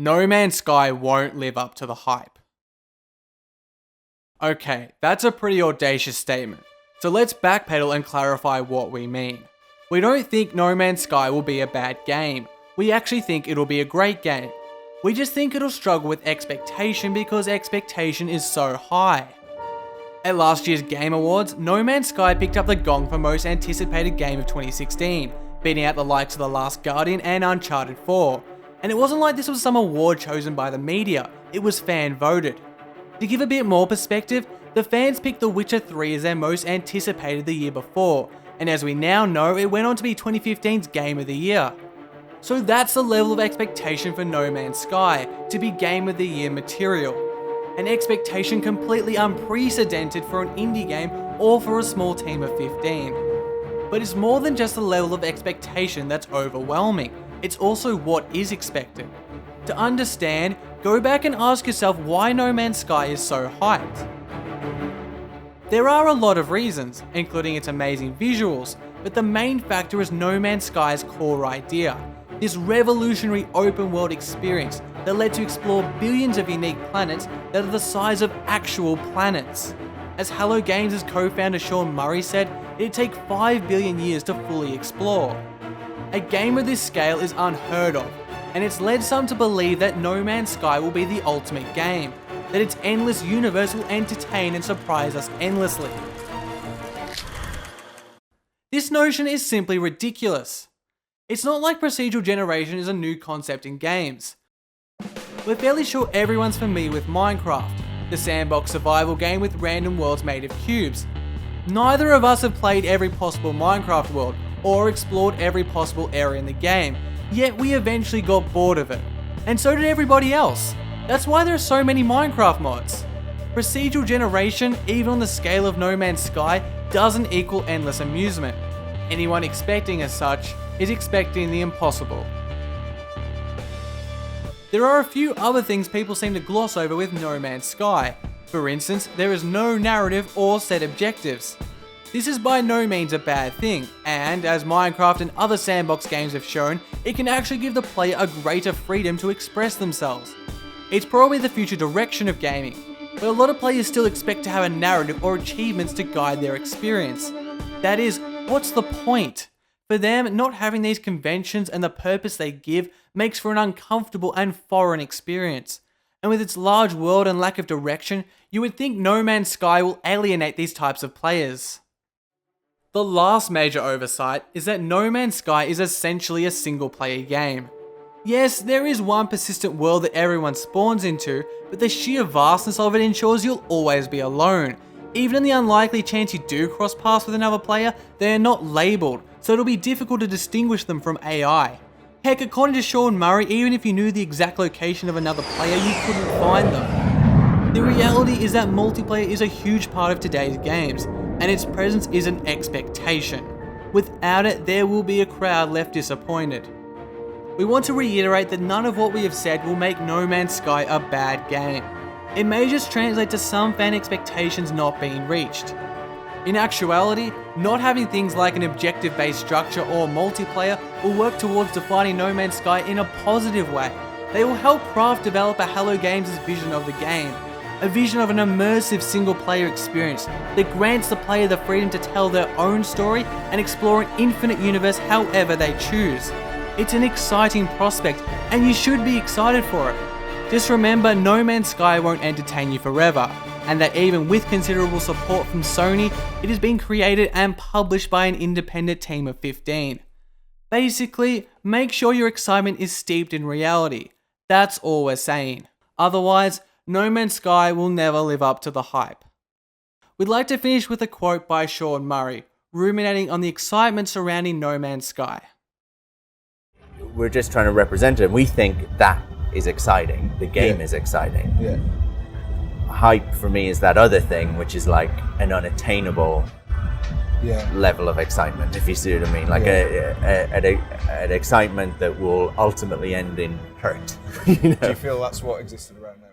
No Man's Sky won't live up to the hype. Okay, that's a pretty audacious statement. So let's backpedal and clarify what we mean. We don't think No Man's Sky will be a bad game. We actually think it'll be a great game. We just think it'll struggle with expectation because expectation is so high. At last year's Game Awards, No Man's Sky picked up the gong for most anticipated game of 2016, beating out the likes of The Last Guardian and Uncharted 4. And it wasn't like this was some award chosen by the media, it was fan voted. To give a bit more perspective, the fans picked The Witcher 3 as their most anticipated the year before, and as we now know, it went on to be 2015's Game of the Year. So that's the level of expectation for No Man's Sky, to be Game of the Year material. An expectation completely unprecedented for an indie game or for a small team of 15. But it's more than just the level of expectation that's overwhelming, it's also what is expected. To understand, go back and ask yourself why No Man's Sky is so hyped. There are a lot of reasons, including its amazing visuals, but the main factor is No Man's Sky's core idea. This revolutionary open world experience that lets you explore billions of unique planets that are the size of actual planets. As Hello Games' co-founder Sean Murray said, it'd take 5 billion years to fully explore. A game of this scale is unheard of, and it's led some to believe that No Man's Sky will be the ultimate game, that its endless universe will entertain and surprise us endlessly. This notion is simply ridiculous. It's not like procedural generation is a new concept in games. We're fairly sure everyone's familiar with Minecraft, the sandbox survival game with random worlds made of cubes. Neither of us have played every possible Minecraft world, or explored every possible area in the game, yet we eventually got bored of it. And so did everybody else. That's why there are so many Minecraft mods. Procedural generation, even on the scale of No Man's Sky, doesn't equal endless amusement. Anyone expecting as such is expecting the impossible. There are a few other things people seem to gloss over with No Man's Sky. For instance, there is no narrative or set objectives. This is by no means a bad thing, and as Minecraft and other sandbox games have shown, it can actually give the player a greater freedom to express themselves. It's probably the future direction of gaming, but a lot of players still expect to have a narrative or achievements to guide their experience. That is, what's the point? For them, not having these conventions and the purpose they give makes for an uncomfortable and foreign experience. And with its large world and lack of direction, you would think No Man's Sky will alienate these types of players. The last major oversight is that No Man's Sky is essentially a single player game. Yes, there is one persistent world that everyone spawns into, but the sheer vastness of it ensures you'll always be alone. Even in the unlikely chance you do cross paths with another player, they are not labelled, so it'll be difficult to distinguish them from AI. Heck, according to Sean Murray, even if you knew the exact location of another player, you couldn't find them. The reality is that multiplayer is a huge part of today's games, and its presence is an expectation. Without it, there will be a crowd left disappointed. We want to reiterate that none of what we have said will make No Man's Sky a bad game. It may just translate to some fan expectations not being reached. In actuality, not having things like an objective-based structure or multiplayer will work towards defining No Man's Sky in a positive way. They will help craft developer Hello Games' vision of the game. A vision of an immersive single-player experience that grants the player the freedom to tell their own story and explore an infinite universe however they choose. It's an exciting prospect, and you should be excited for it. Just remember, No Man's Sky won't entertain you forever, and that even with considerable support from Sony, it has been created and published by an independent team of 15. Basically, make sure your excitement is steeped in reality. That's all we're saying. Otherwise, No Man's Sky will never live up to the hype. We'd like to finish with a quote by Sean Murray, ruminating on the excitement surrounding No Man's Sky. We're just trying to represent it. We think that is exciting. The game is exciting. Yeah. Hype for me is that other thing, which is like an unattainable level of excitement, if you see what I mean. Like an excitement that will ultimately end in hurt. You know? Do you feel that's what existed around now?